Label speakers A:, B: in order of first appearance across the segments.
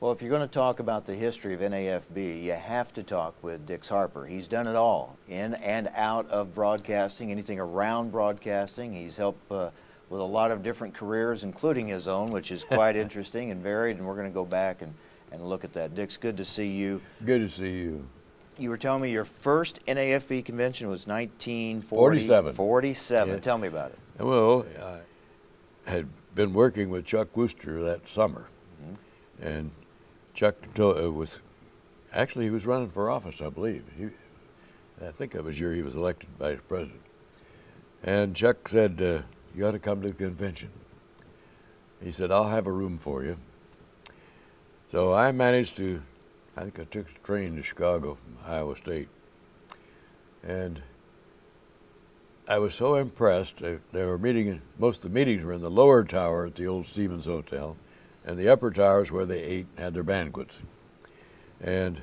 A: Well, if you're going to talk about the history of NAFB, you have to talk with Dix Harper. He's done it all, in and out of broadcasting, anything around broadcasting. He's helped with a lot of different careers, including his own, which is quite interesting and varied, and we're going to go back and look at that. Dix, good to see you.
B: Good to see you.
A: You were telling me your first NAFB convention was 1947.
B: Yeah.
A: Tell me about it.
B: Well, I had been working with Chuck Wooster that summer, and Chuck was actually, he was running for office, I believe. I think that was the year he was elected vice president. And Chuck said, you ought to come to the convention. He said, I'll have a room for you. So I managed to, I think I took a train to Chicago from Iowa State. And I was so impressed. They were meeting, most of the meetings were in the lower tower at the old Stevens Hotel, and the upper towers where they ate and had their banquets. And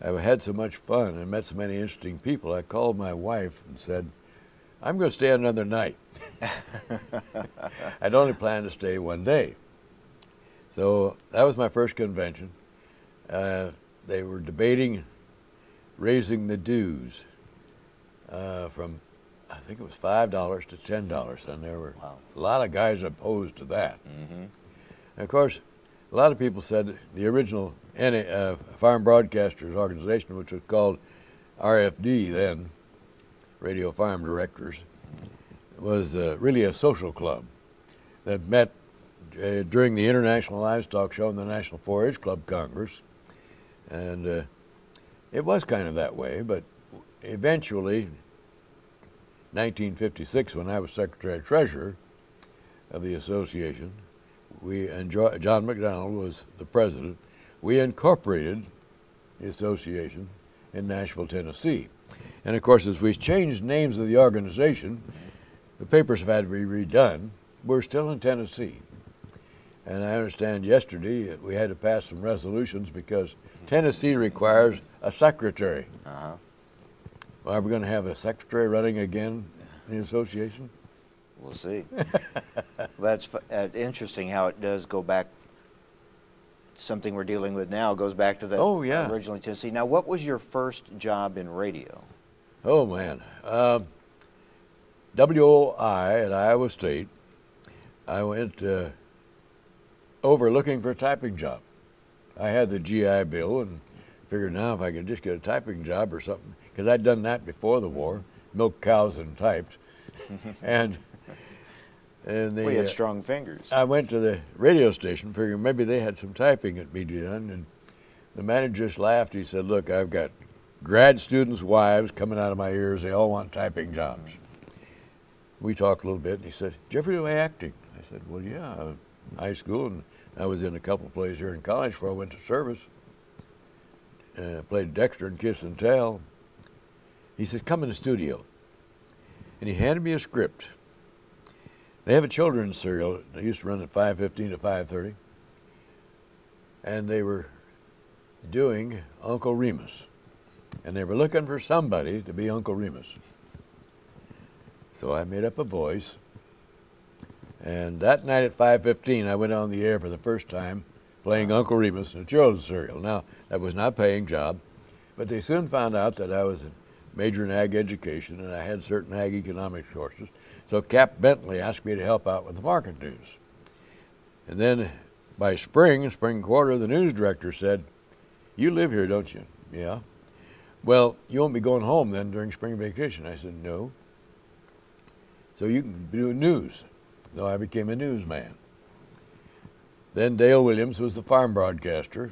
B: I had so much fun and met so many interesting people, I called my wife and said, I'm going to stay another night. I'd only planned to stay one day. So that was my first convention. They were debating raising the dues from, I think it was $5 to $10, and there were a lot of guys opposed to that. And of course, a lot of people said the original Farm Broadcasters Organization, which was called RFD then, Radio Farm Directors, was really a social club that met during the International Livestock Show and the National 4-H Club Congress. And it was kind of that way, but eventually, 1956, when I was Secretary-Treasurer of the association, and John McDonald was the president, we incorporated the association in Nashville, Tennessee. And of course, as we changed names of the organization, the papers have had to be redone. We're still in Tennessee. And I understand yesterday we had to pass some resolutions because Tennessee requires a secretary. Well, are we going to have a secretary running again in the association?
A: We'll see. That's interesting how it does go back. Something we're dealing with now goes back to the originally Tennessee. Now, what was your first job in radio?
B: Oh, man. WOI at Iowa State. I went over looking for a typing job. I had the GI Bill and figured now if I could just get a typing job or something, because I'd done that before the war, milked cows and typed. and
A: we had strong fingers.
B: I went to the radio station figuring maybe they had some typing that be done, and the manager just laughed. He said, look, I've got grad students' wives coming out of my ears. They all want typing jobs. We talked a little bit, and he said, did you ever do acting? I said, well, yeah, high school, and I was in a couple of plays here in college before I went to service. I played Dexter and Kiss and Tell. He said, come in the studio. And he handed me a script. They have a children's serial. They used to run at 5:15 to 5:30. And they were doing Uncle Remus. And they were looking for somebody to be Uncle Remus. So I made up a voice. And that night at 5:15, I went on the air for the first time playing Uncle Remus in a children's serial. Now, that was not a paying job, but they soon found out that I was a major in ag education and I had certain ag economics courses. So Cap Bentley asked me to help out with the market news. And then by spring quarter, the news director said, you live here, don't you? Yeah. Well, you won't be going home then during spring vacation. I said, no. So you can do news. So I became a newsman. Then Dale Williams was the farm broadcaster,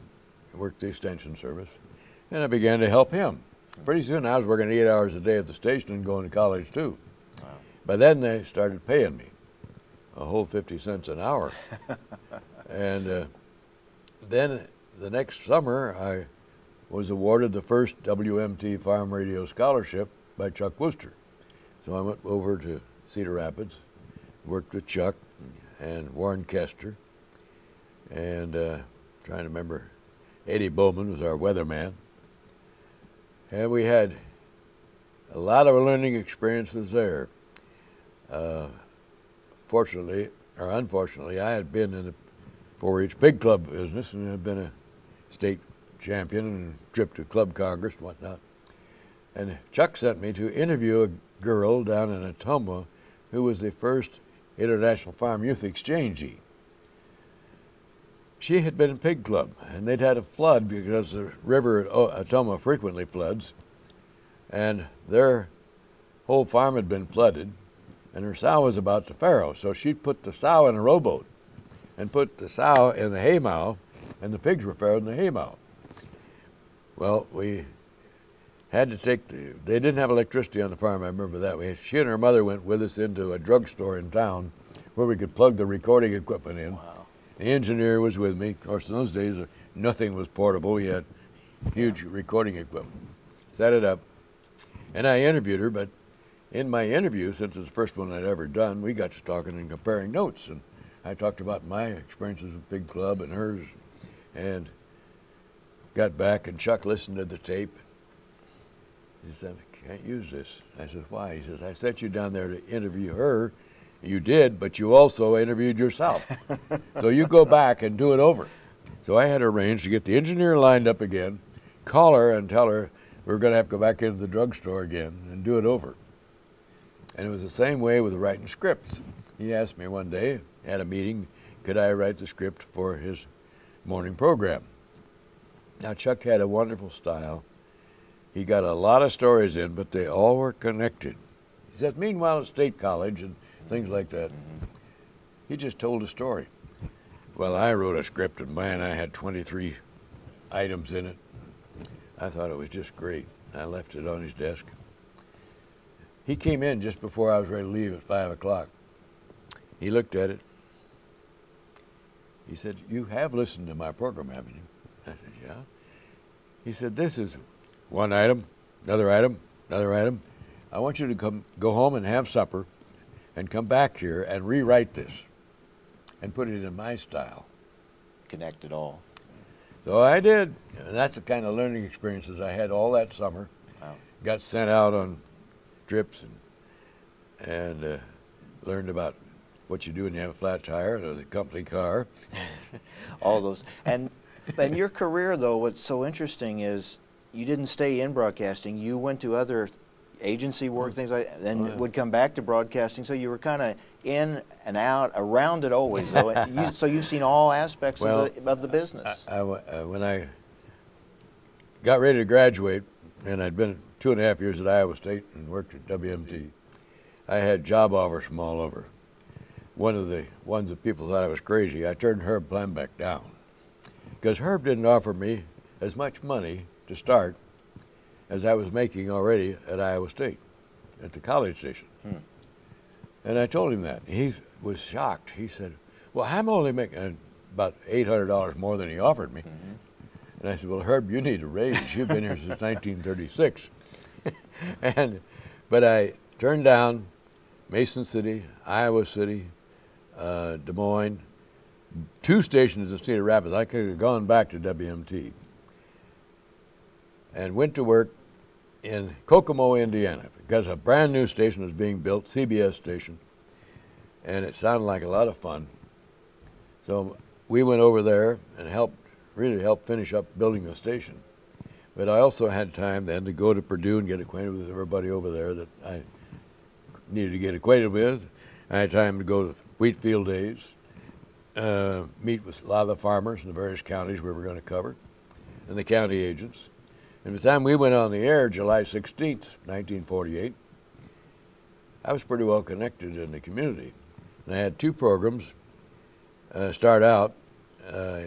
B: worked the extension service, and I began to help him. Pretty soon I was working 8 hours a day at the station and going to college too. Wow. By then they started paying me a whole 50 cents an hour. And then the next summer I was awarded the first WMT Farm Radio Scholarship by Chuck Wooster. So I went over to Cedar Rapids, worked with Chuck and Warren Kester, and trying to remember, Eddie Bowman was our weatherman. And we had a lot of learning experiences there. Fortunately, or unfortunately, I had been in the 4-H pig club business, and I've been a state champion and trip to Club Congress and whatnot. And Chuck sent me to interview a girl down in Ottumwa who was the first International Farm Youth Exchange. She had been in pig club, and they'd had a flood because the river at Ottumwa frequently floods, and their whole farm had been flooded, and her sow was about to farrow. So she put the sow in a rowboat and put the sow in the haymow, and the pigs were farrowed in the haymow. Well, we had to take they didn't have electricity on the farm, I remember that. She and her mother went with us into a drugstore in town where we could plug the recording equipment in.
A: Wow.
B: The engineer was with me. Of course, in those days, nothing was portable. We had huge recording equipment. Set it up, and I interviewed her, but in my interview, since it's the first one I'd ever done, we got to talking and comparing notes, and I talked about my experiences with Pig Club and hers, and got back, and Chuck listened to the tape. He said, "I can't use this." I said, "Why?" He says, "I sent you down there to interview her. You did, but you also interviewed yourself. So you go back and do it over." So I had arranged to get the engineer lined up again, call her and tell her we're going to have to go back into the drugstore again and do it over. And it was the same way with writing scripts. He asked me one day at a meeting, could I write the script for his morning program? Now, Chuck had a wonderful style. He got a lot of stories in, but they all were connected. He said, meanwhile at State College and things like that, he just told a story. Well, I wrote a script, and man, I had 23 items in it. I thought it was just great. I left it on his desk. He came in just before I was ready to leave at 5 o'clock. He looked at it. He said, "You have listened to my program, haven't you?" I said, "Yeah." He said, "This is one item, another item, another item. I want you to go home and have supper and come back here and rewrite this and put it in my style."
A: Connect it all.
B: So I did. And that's the kind of learning experiences I had all that summer.
A: Wow.
B: Got sent out on trips and learned about what you do when you have a flat tire or the company car.
A: All those. And your career, though, what's so interesting is you didn't stay in broadcasting. You went to other agency work, things like that, and would come back to broadcasting. So you were kind of in and out, around it always, though. So you've seen all aspects of the business.
B: When I got ready to graduate, and I'd been 2.5 years at Iowa State and worked at WMT, I had job offers from all over. One of the ones that people thought I was crazy, I turned Herb Plambeck down, because Herb didn't offer me as much money to start as I was making already at Iowa State, at the college station. And I told him that. He was shocked. He said, "Well, I'm only making about $800 more than he offered me." And I said, "Well, Herb, you need a raise. You've been here since 1936. But I turned down Mason City, Iowa City, Des Moines, 2 stations in Cedar Rapids. I could have gone back to WMT and went to work in Kokomo, Indiana, because a brand new station was being built, CBS station, and it sounded like a lot of fun. So we went over there and really helped finish up building the station. But I also had time then to go to Purdue and get acquainted with everybody over there that I needed to get acquainted with. I had time to go to wheat field days, meet with a lot of the farmers in the various counties we were going to cover, and the county agents. And by the time we went on the air, July 16th, 1948, I was pretty well connected in the community. And I had 2 programs start out,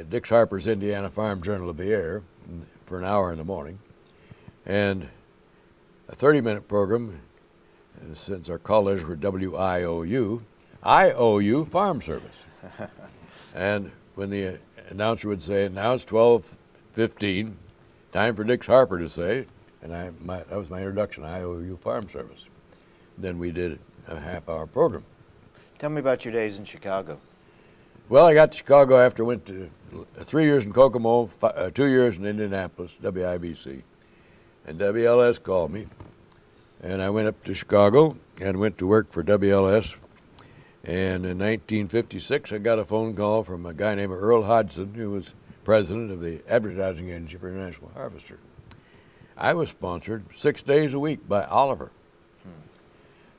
B: Dix Harper's Indiana Farm Journal of the Air for an hour in the morning, and a 30-minute program, since our callers were WIOU, IOU Farm Service. And when the announcer would say, "Now it's 12:15, time for Dix Harper to say," and that was my introduction, IOU Farm Service. Then we did a half-hour program.
A: Tell me about your days in Chicago.
B: Well, I got to Chicago after I went to 3 years in Kokomo, 2 years in Indianapolis, WIBC. And WLS called me, and I went up to Chicago and went to work for WLS And in 1956, I got a phone call from a guy named Earl Hodgson, who was president of the advertising agency for International Harvester. I was sponsored 6 days a week by Oliver.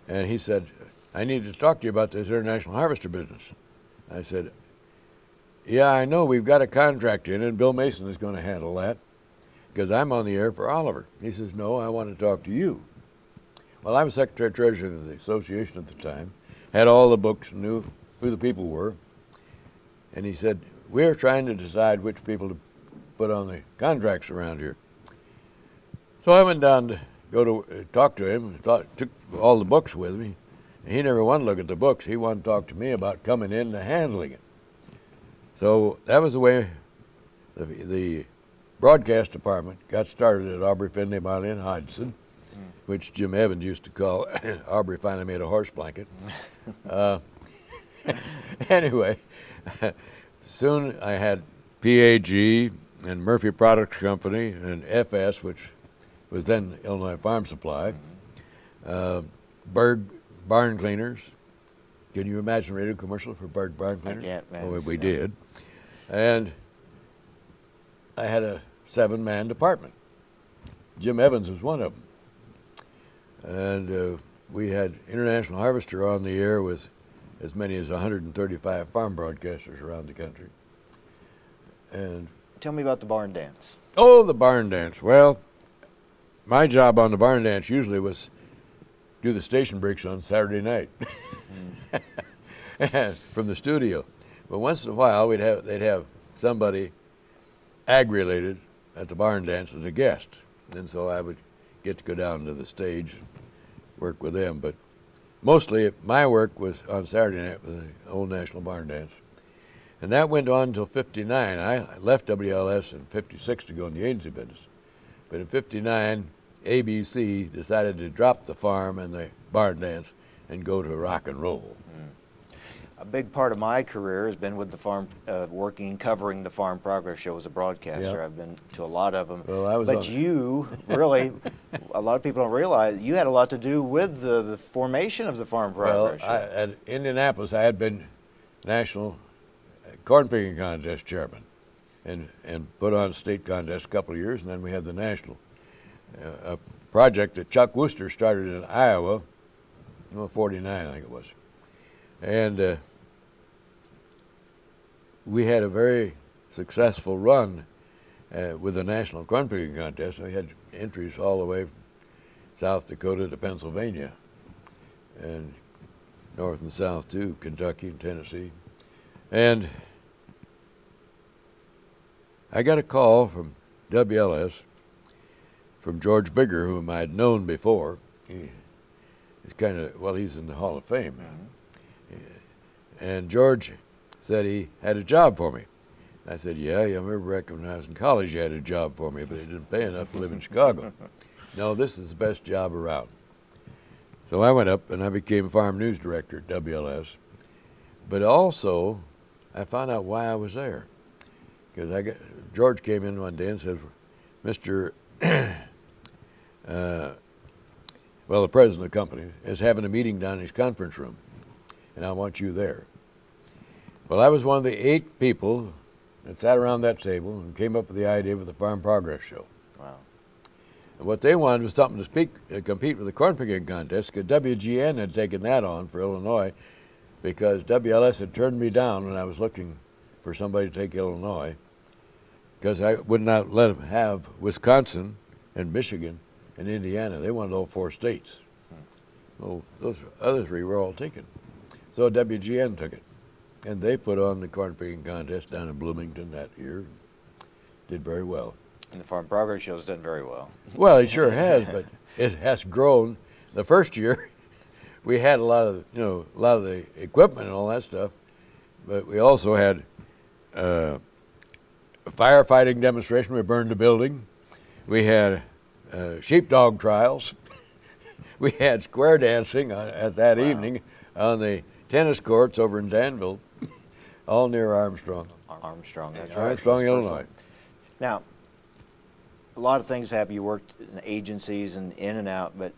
B: And he said, I need to talk to you about this International Harvester business. I said, yeah, I know we've got a contract in, and Bill Mason is going to handle that because I'm on the air for Oliver. He says, no, I want to talk to you. Well, I was secretary-treasurer of the association at the time, had all the books, knew who the people were. And he said, we're trying to decide which people to put on the contracts around here. So I went down to go to talk to him, took all the books with me. And he never wanted to look at the books. He wanted to talk to me about coming in and handling it. So that was the way the broadcast department got started at Aubrey, Finley, Miley, and Hodgson, which Jim Evans used to call Aubrey finally made a horse blanket. Anyway, soon I had PAG and Murphy Products Company and FS, which was then Illinois Farm Supply, Berg Barn Cleaners. Can you imagine a radio commercial for Berg Barn Cleaners?
A: I can't imagine.
B: Oh, we did. And I had a 7-man department. Jim Evans was one of them. And we had International Harvester on the air with as many as 135 farm broadcasters around the country. And
A: tell me about the barn dance.
B: Oh, the barn dance. Well, my job on the barn dance usually was do the station breaks on Saturday night from the studio. But once in a while, they'd have somebody ag-related at the barn dance as a guest. And so I would get to go down to the stage, work with them. But mostly my work was on Saturday night with the Old National Barn Dance. And that went on until '59. I left WLS in '56 to go in the agency business. But in '59, ABC decided to drop the farm and the barn dance and go to rock and roll.
A: A big part of my career has been with the farm, covering the Farm Progress Show as a broadcaster.
B: Yep.
A: I've been to a lot of them.
B: Well,
A: but you really, a lot of people don't realize, you had a lot to do with the formation of the Farm Progress Show.
B: At Indianapolis, I had been national corn picking contest chairman and put on state contests a couple of years, and then we had the national. A project that Chuck Wooster started in Iowa, '49 I think it was. And we had a very successful run with the National Corn Picking Contest. We had entries all the way from South Dakota to Pennsylvania, and north and south too, Kentucky and Tennessee. And I got a call from WLS from George Bigger, whom I had known before. He's kind of, well, he's in the Hall of Fame now. And George said he had a job for me. I said, yeah, I remember back when I was in college you had a job for me, but it didn't pay enough to live in Chicago. No, this is the best job around. So I went up and I became farm news director at WLS. But also, I found out why I was there. Because George came in one day and said, Mr. Well, the president of the company is having a meeting down in his conference room, and I want you there. Well, I was one of the 8 people that sat around that table and came up with the idea of the Farm Progress Show.
A: Wow.
B: And what they wanted was something to compete with the corn picking contest, because WGN had taken that on for Illinois, because WLS had turned me down when I was looking for somebody to take Illinois, because I would not let them have Wisconsin and Michigan and Indiana. They wanted all 4 states. Well, those other 3 were all taken. So WGN took it. And they put on the corn picking contest down in Bloomington that year. Did very well.
A: And the Farm Progress Show's done very well.
B: Well, it sure has, but it has grown. The first year, we had a lot of the equipment and all that stuff, but we also had a firefighting demonstration. We burned a building. We had sheepdog trials. We had square dancing at that evening on the tennis courts over in Danville, all near Armstrong.
A: Armstrong, that's right.
B: Armstrong, Illinois.
A: Now, a lot of things have you worked in agencies and in and out, but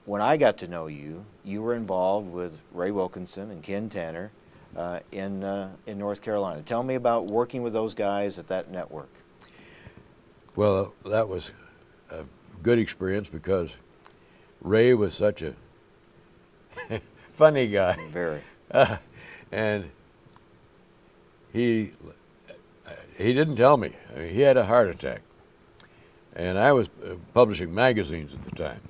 A: when I got to know you, you were involved with Ray Wilkinson and Ken Tanner in North Carolina. Tell me about working with those guys at that network.
B: Well, that was a good experience because Ray was such a funny guy.
A: Very.
B: And he didn't tell me. I mean, he had a heart attack. And I was publishing magazines at the time.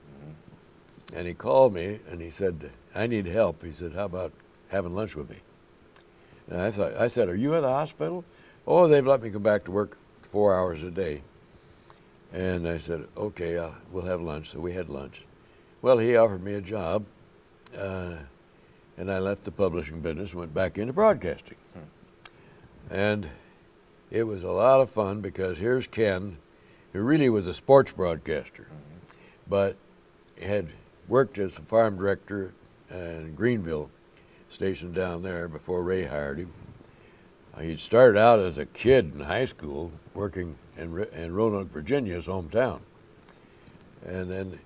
B: And he called me and he said, I need help. He said, how about having lunch with me? And I said, are you at the hospital? Oh, they've let me come back to work 4 hours a day. And I said, okay, we'll have lunch. So we had lunch. Well, he offered me a job, and I left the publishing business and went back into broadcasting. And it was a lot of fun because here's Ken, who really was a sports broadcaster, but had worked as a farm director in Greenville station down there before Ray hired him. He'd started out as a kid in high school working in Roanoke, Virginia, his hometown. And then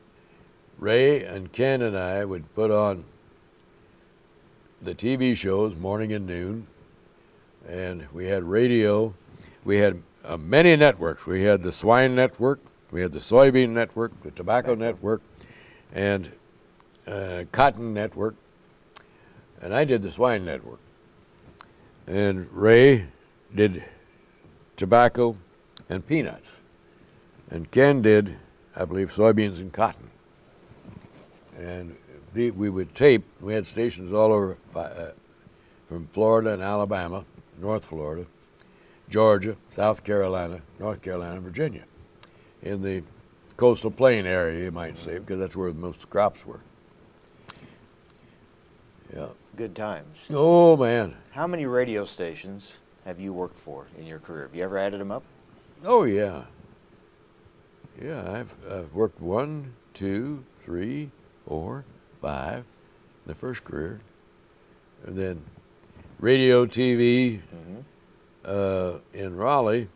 B: Ray and Ken and I would put on the TV shows morning and noon, and we had radio. We had many networks. We had the swine network, we had the soybean network, the tobacco network, and cotton network, and I did the swine network. And Ray did tobacco and peanuts. And Ken did, I believe, soybeans and cotton. And we would tape. We had stations all over from Florida and Alabama, North Florida, Georgia, South Carolina, North Carolina, Virginia, in the coastal plain area, you might say, because that's where most crops were. Yeah.
A: Good times.
B: Oh, man.
A: How many radio stations have you worked for in your career? Have you ever added them up?
B: Oh, yeah. Yeah, I've worked 1, 2, 3, 4, 5 in the first career. And then radio, TV in Raleigh.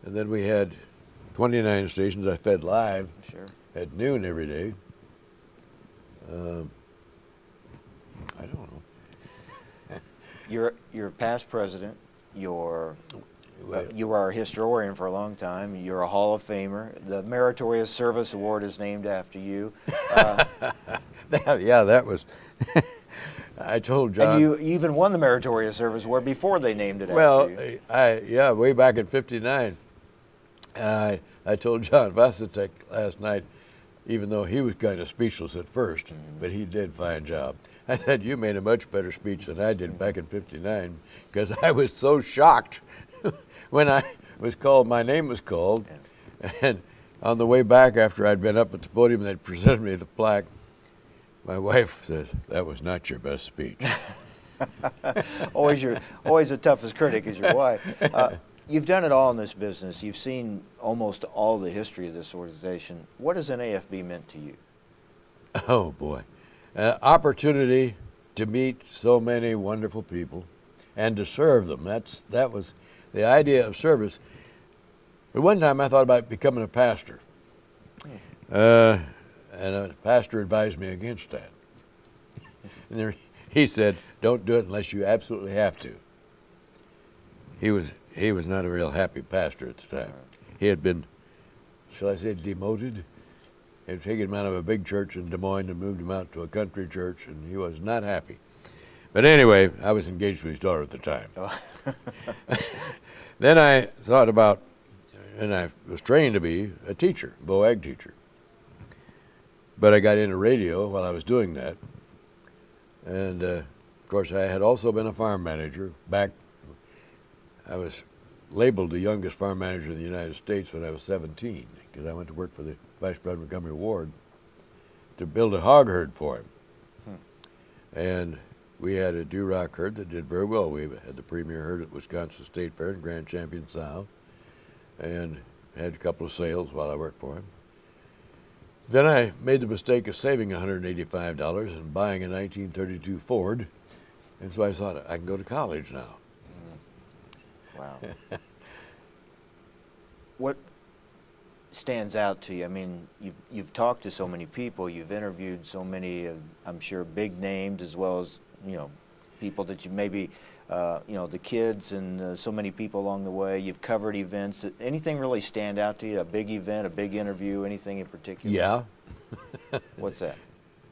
B: And then we had 29 stations I fed live at noon every day. I don't know.
A: You're past president. You were a historian for a long time. You're a Hall of Famer. The Meritorious Service Award is named after you.
B: Yeah, that was. I told John.
A: And you even won the Meritorious Service Award before they named it
B: well,
A: after you.
B: way back in '59. I told John Vasatek last night, even though he was kind of speechless at first, but he did a fine job. I said, you made a much better speech than I did back in '59, because I was so shocked when my name was called. And on the way back, after I'd been up at the podium and they'd presented me the plaque, my wife says, that was not your best speech.
A: always the toughest critic is your wife. You've done it all in this business. You've seen almost all the history of this organization. What has NAFB meant to you?
B: Oh, boy. Opportunity to meet so many wonderful people and to serve them. That was the idea of service. But one time I thought about becoming a pastor. And a pastor advised me against that. And he said, don't do it unless you absolutely have to. He was not a real happy pastor at the time. He had been, shall I say, demoted. They had taken him out of a big church in Des Moines and moved him out to a country church, and he was not happy. But anyway, I was engaged to his daughter at the time.
A: Oh.
B: Then I thought about, and I was trained to be a teacher, ag teacher. But I got into radio while I was doing that. And, of course, I had also been a farm manager back. I was labeled the youngest farm manager in the United States when I was 17, because I went to work for the Vice President Montgomery Ward to build a hog herd for him. And we had a Duroc herd that did very well. We had the premier herd at Wisconsin State Fair and Grand Champion Sow, and had a couple of sales while I worked for him. Then I made the mistake of saving $185 and buying a 1932 Ford, and so I thought, I can go to college now.
A: Wow. What stands out to you? I mean, you've talked to so many people, you've interviewed so many, I'm sure, big names, as well as, you know, people that you maybe, you know, the kids and so many people along the way. You've covered events. Anything really stand out to you? A big event, a big interview, anything in particular?
B: Yeah.
A: What's that?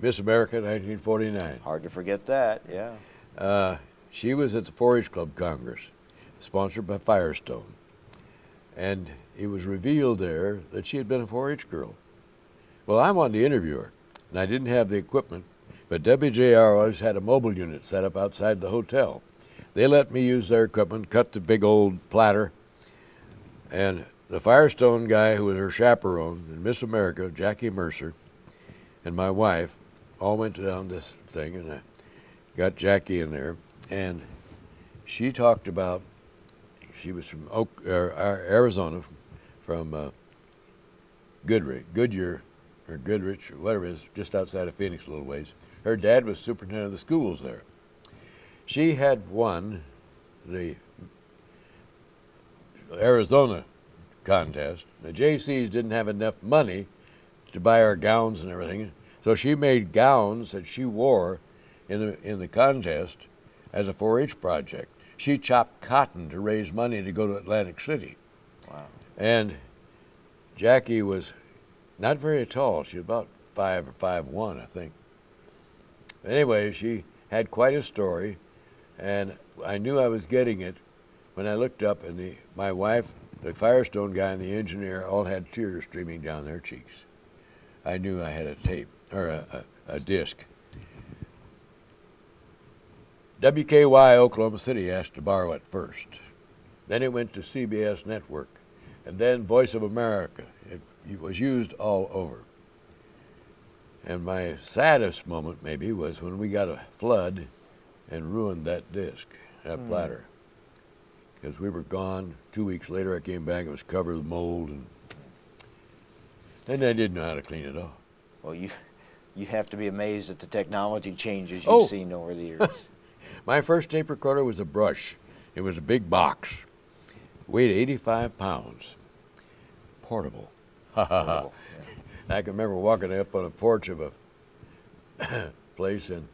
B: Miss America, 1949.
A: Hard to forget that, yeah.
B: She was at the 4-H Club Congress, sponsored by Firestone. And it was revealed there that she had been a 4-H girl. Well, I wanted to interview her, and I didn't have the equipment, but WJR always had a mobile unit set up outside the hotel. They let me use their equipment, cut the big old platter, and the Firestone guy who was her chaperone, and Miss America, Jackie Mercer, and my wife all went down this thing, and I got Jackie in there, and she talked about, she was from Arizona, from Goodyear, or Goodrich, or whatever it is, just outside of Phoenix a little ways. Her dad was superintendent of the schools there. She had won the Arizona contest. The JCs didn't have enough money to buy her gowns and everything, so she made gowns that she wore in the contest as a 4-H project. She chopped cotton to raise money to go to Atlantic City.
A: Wow.
B: And Jackie was not very tall. She was about 5 or 5'1", I think. Anyway, she had quite a story, and I knew I was getting it when I looked up, and my wife, the Firestone guy, and the engineer all had tears streaming down their cheeks. I knew I had a tape, or a disc. WKY Oklahoma City asked to borrow it first. Then it went to CBS Network, and then Voice of America. It was used all over. And my saddest moment, maybe, was when we got a flood and ruined that disc, that platter. Because we were gone. 2 weeks later, I came back, it was covered with mold, and I didn't know how to clean it off.
A: Well, you have to be amazed at the technology changes you've seen over the years.
B: My first tape recorder was a brush. It was a big box. Weighed 85 pounds. Portable.
A: Portable, yeah.
B: I can remember walking up on a porch of a place in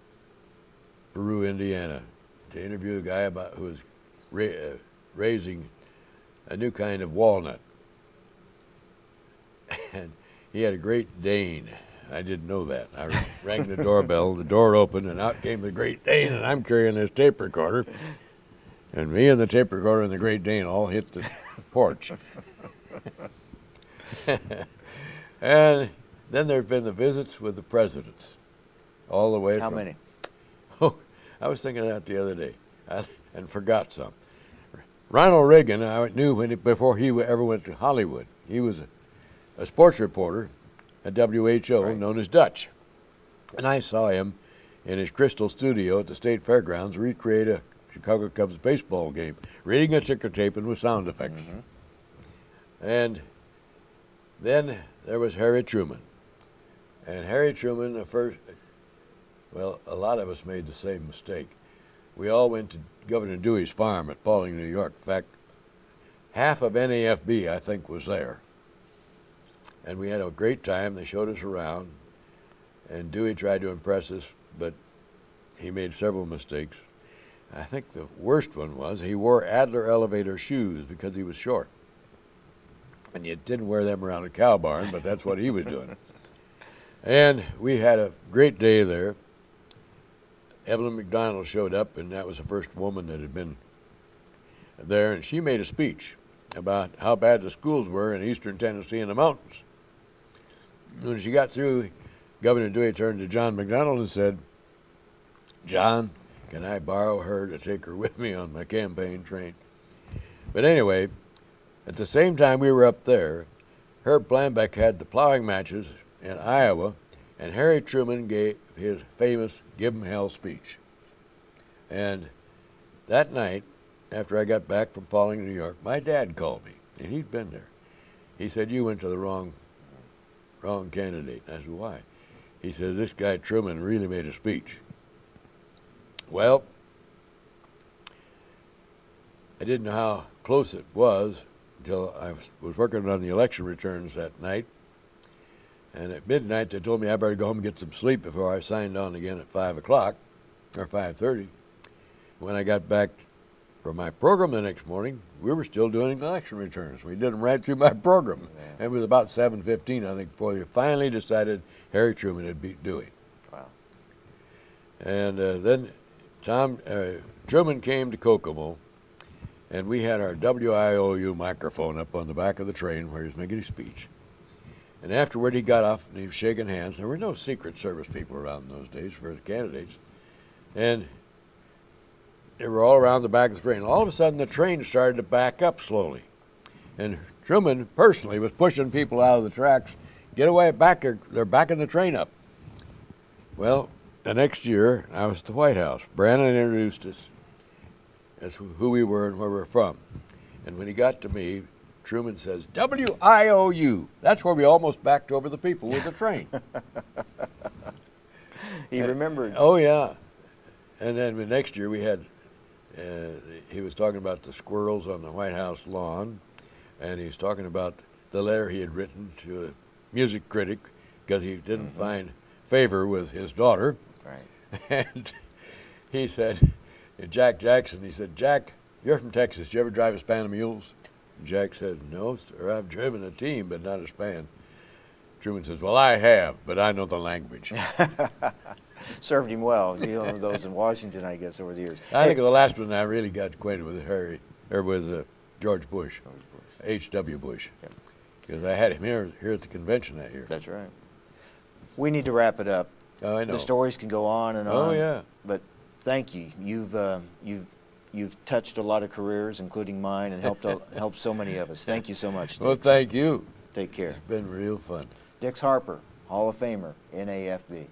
B: Peru, Indiana, to interview a guy who was raising a new kind of walnut. And he had a Great Dane. I didn't know that. I rang the doorbell, the door opened, and out came the Great Dane, and I'm carrying this tape recorder. And me and the tape recorder and the Great Dane all hit the porch. And then there have been the visits with the presidents, all the way
A: How
B: from...
A: many?
B: Oh, I was thinking of that the other day, and forgot some. Ronald Reagan, I knew before he ever went to Hollywood. He was a sports reporter at WHO, known as Dutch. And I saw him in his crystal studio at the State Fairgrounds recreate a Chicago Cubs baseball game, reading a ticker tape and with sound effects. And then there was Harry Truman. And Harry Truman, a lot of us made the same mistake. We all went to Governor Dewey's farm at Paulding, New York. In fact, half of NAFB, I think, was there. And we had a great time. They showed us around. And Dewey tried to impress us, but he made several mistakes. I think the worst one was he wore Adler elevator shoes because he was short. And you didn't wear them around a cow barn, but that's what he was doing. And we had a great day there. Evelyn McDonald showed up, and that was the first woman that had been there, and she made a speech about how bad the schools were in eastern Tennessee and the mountains. When she got through, Governor Dewey turned to John McDonald and said, "John, can I borrow her to take her with me on my campaign train?" But anyway, at the same time we were up there, Herb Blambeck had the plowing matches in Iowa, and Harry Truman gave his famous Give 'em Hell speech. And that night, after I got back from Paulding, New York, my dad called me, and he'd been there. He said, "You went to the wrong candidate." I said, "Why?" He said, "This guy Truman really made a speech." Well, I didn't know how close it was, until I was working on the election returns that night. And at midnight, they told me I better go home and get some sleep before I signed on again at 5 o'clock, or 5:30. When I got back for my program the next morning, we were still doing election returns. We did them right through my program. Yeah. And it was about 7:15, I think, before they finally decided Harry Truman had beat Dewey.
A: Wow.
B: And then Truman came to Kokomo, and we had our WIOU microphone up on the back of the train where he was making his speech. And afterward, he got off and he was shaking hands. There were no Secret Service people around in those days for the candidates. And they were all around the back of the train. All of a sudden, the train started to back up slowly. And Truman personally was pushing people out of the tracks. Get away, back, they're backing the train up. Well, the next year, I was at the White House. Brannon introduced us as who we were and where we were from. And when he got to me, Truman says, WIOU. That's where we almost backed over the people with the train.
A: He remembered.
B: Oh, yeah. And then the next year we had, he was talking about the squirrels on the White House lawn, and he was talking about the letter he had written to a music critic because he didn't find favor with his daughter.
A: Right.
B: And he said, Jack Jackson, he said, Jack, you're from Texas. Did you ever drive a span of mules? Jack said, no, sir, I've driven a team, but not a span. Truman says, well, I have, but I know the language.
A: Served him well, dealing with those in Washington, I guess, over the years.
B: I think the last one I really got acquainted with George Bush, H.W. Bush, because I had him here at the convention that year.
A: That's right. We need to wrap it up.
B: Oh, I know.
A: The stories can go on and on.
B: Oh, yeah.
A: But thank you. You've touched a lot of careers, including mine, and helped so many of us. Thank you so much, Dix.
B: Well, thank you.
A: Take care.
B: It's been real fun.
A: Dix Harper, Hall of Famer, NAFB.